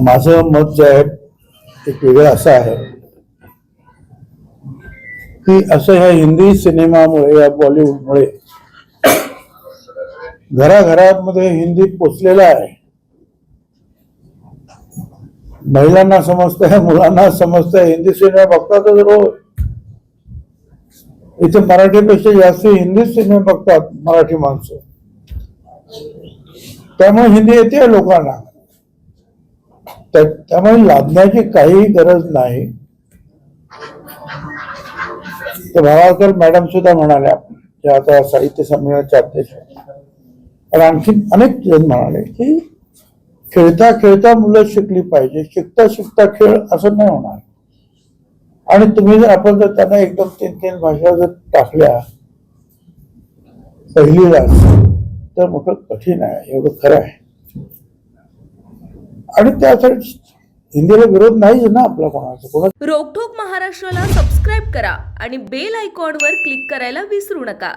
माझं मत जे आहे एक वेगळं असं आहे की असं ह्या हिंदी सिनेमामुळे या बॉलिवूडमुळे घराघरामध्ये हिंदी पोचलेला आहे. महिलांना समजतंय, मुलांना समजतंय, हिंदी सिनेमा बघतातच रोज. इथे मराठीपेक्षा जास्त हिंदी सिनेमा बघतात मराठी माणसं, त्यामुळे हिंदी येते लोकांना. त्यामुळे लादण्याची काही गरज नाही. तर भावाकर मॅडम सुद्धा म्हणाल्या, त्या आता साहित्य संमेलनाच्या अध्यक्ष, आणि आणखी अनेक जण म्हणाले की खेळता खेळता मुलं शिकली पाहिजे, शिकता शिकता खेळ असं नाही होणार. आणि तुम्ही जर आपण जर त्यांना एकदम 3-3 भाषा जर टाकल्या पहिलीलाच, तर मोठं कठीण आहे, एवढं खरं आहे. आणि त्यासाठी हिंदीला विरोध नाहीच ना आपला कोणाचा. रोकठोक महाराष्ट्राला सबस्क्राईब करा आणि बेल आयकॉनवर क्लिक करायला विसरू नका.